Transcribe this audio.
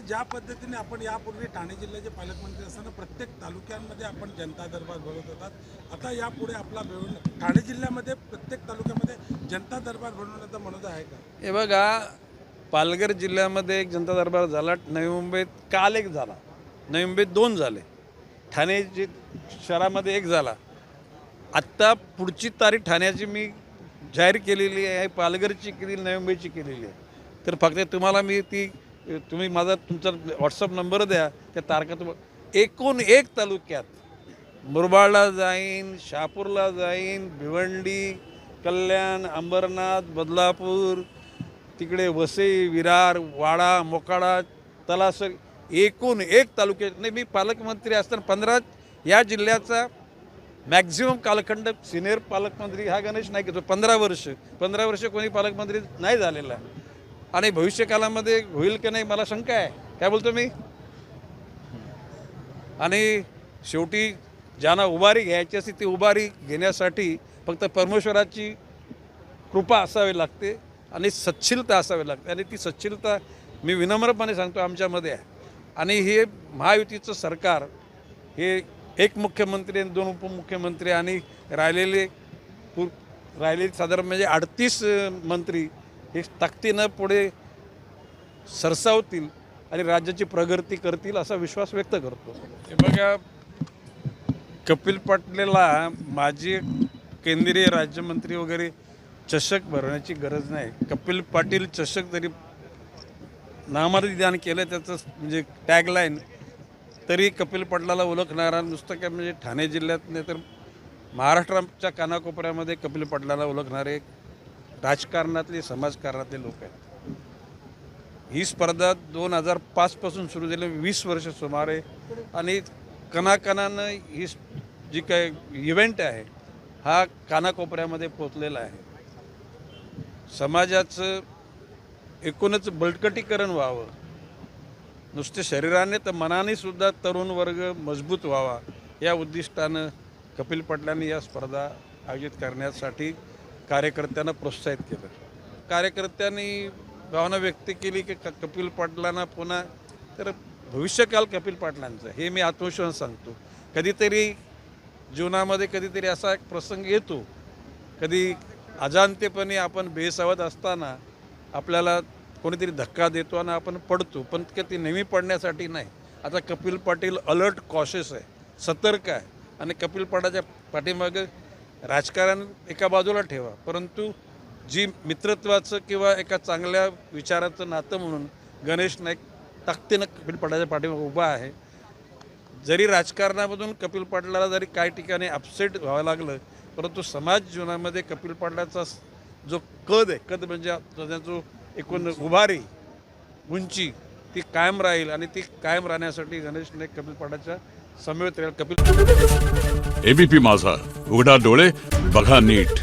ज्या पद्धतीने आपण यापूर्वी ठाणे जिल्ह्याचे पालकमंत्री असताना प्रत्येक तालुक्यांमध्ये आपण जनता दरबार भरवत होतात, आता यापुढे आपला ठाणे जिल्ह्यामध्ये प्रत्येक तालुक्यामध्ये जनता दरबार भरवण्याचा मनोदय आहे का? हे बघा, पालघर जिल्ह्यामध्ये एक जनता दरबार झाला, नवी मुंबईत काल एक झाला, नवी मुंबईत 2 झाले, ठाणे शहरामध्ये 1 झाला. आत्ता पुढची तारीख ठाण्याची मी जाहीर केलेली आहे, पालघरची केलेली, नवी मुंबईची केलेली आहे. तर फक्त तुम्हाला मी तुम्ही तुमचा व्हॉट्सअप नंबर द्या, त्या तारखा एकूण 1 तालुक्यात मुरबाडला जाईन, शहापूरला जाईन, भिवंडी, कल्याण, अंबरनाथ, बदलापूर, तिकडे वसई, विरार, वाडा, मोकाडा, तलासर, एकूण 1 तालुक्यात नाही. मी पालकमंत्री असताना 15 या जिल्ह्याचा मॅक्झिमम कालखंड सिनियर पालकमंत्री हा गणेश नाईक येतो. 15 वर्ष कोणी पालकमंत्री नाही झालेला आहे. आणि भविष्यकालामध्ये होईल की नाही मला शंका आहे. काय बोलतो मी? आणि शेवटी ज्यांना उभारी घ्यायची असते ती उभारी घेण्यासाठी फक्त परमेश्वराची कृपा असावी लागते आणि सच्छिलता असावी लागते. आणि ती सच्छिलता मी विनम्रपणे सांगतो आमच्यामध्ये आहे. आणि हे महायुतीचं सरकार हे 1 मुख्यमंत्री आणि 2 उपमुख्यमंत्री आणि राहिलेले साधारण म्हणजे 38 मंत्री हे ताकदीनं पुढे सरसावतील आणि राज्याची प्रगती करतील असा विश्वास व्यक्त करतो. हे बघा, कपिल पाटलाला माजी केंद्रीय राज्यमंत्री वगैरे चषक भरण्याची गरज नाही. कपिल पाटील चषक जरी नामनिदान केलं त्याचं म्हणजे टॅगलाईन, तरी कपिल पाटलाला ओळखणारा नुसतं काय म्हणजे ठाणे जिल्ह्यात नाही तर महाराष्ट्राच्या कानाकोपऱ्यामध्ये कपिल पाटलाला ओळखणारे राजकारणातले समाजकारणातले लोक आहेत. ही स्पर्धा 2005 पासून सुरू झाली, 20 वर्ष सुमारे. आणि कणाकणानं ही जी काय इव्हेंट आहे हा कानाकोपऱ्यामध्ये पोचलेला आहे. समाजाचं एकूणच बळकटीकरण व्हावं, नुसते शरीराने तर मनाने सुद्धा तरुण वर्ग मजबूत व्हावा या उद्दिष्टानं कपिल पाटलांनी या स्पर्धा आयोजित करण्यासाठी कार्यकर्त्यांना प्रोत्साहित केलं. कार्यकर्त्यांनी भावना व्यक्त केली की कपिल पाटलांना पुन्हा तर भविष्यकाल कपिल पाटलांचं हे मी आत्मविश्वास सांगतो. कधीतरी जीवनामध्ये कधीतरी असा एक प्रसंग येतो, कधी अजाणतेपणे आपण बेसावध असताना आपल्याला कोणीतरी धक्का देतो आणि आपण पडतो, पण ते नेहमी पडण्यासाठी नाही. आता कपिल पाटील अलर्ट कॉशियस आहे, सतर्क आहे. आणि कपिल पाटलाच्या पाठीमागे राजकारण एका बाजूला ठेवा, परंतु जी मित्रत्वाचं किंवा एका चांगल्या विचाराचं नातं म्हणून गणेश नाईक ताकदीनं कपिल पाटलाच्या पाठीमागे उभा आहे. जरी राजकारणामधून कपिल पाटलाला जरी काही ठिकाणी अपसेट व्हावं लागलं, परंतु समाज जीवनामध्ये कपिल पाटलाचा जो कद म्हणजे त्याचा जो एकूण उभारी उंची ती कायम राहील. आणि ती कायम राहण्यासाठी गणेश नाईक कपिल पाटलाच्या समवेत राहील. ABP माझा, उघडा डोळे बघा नीट.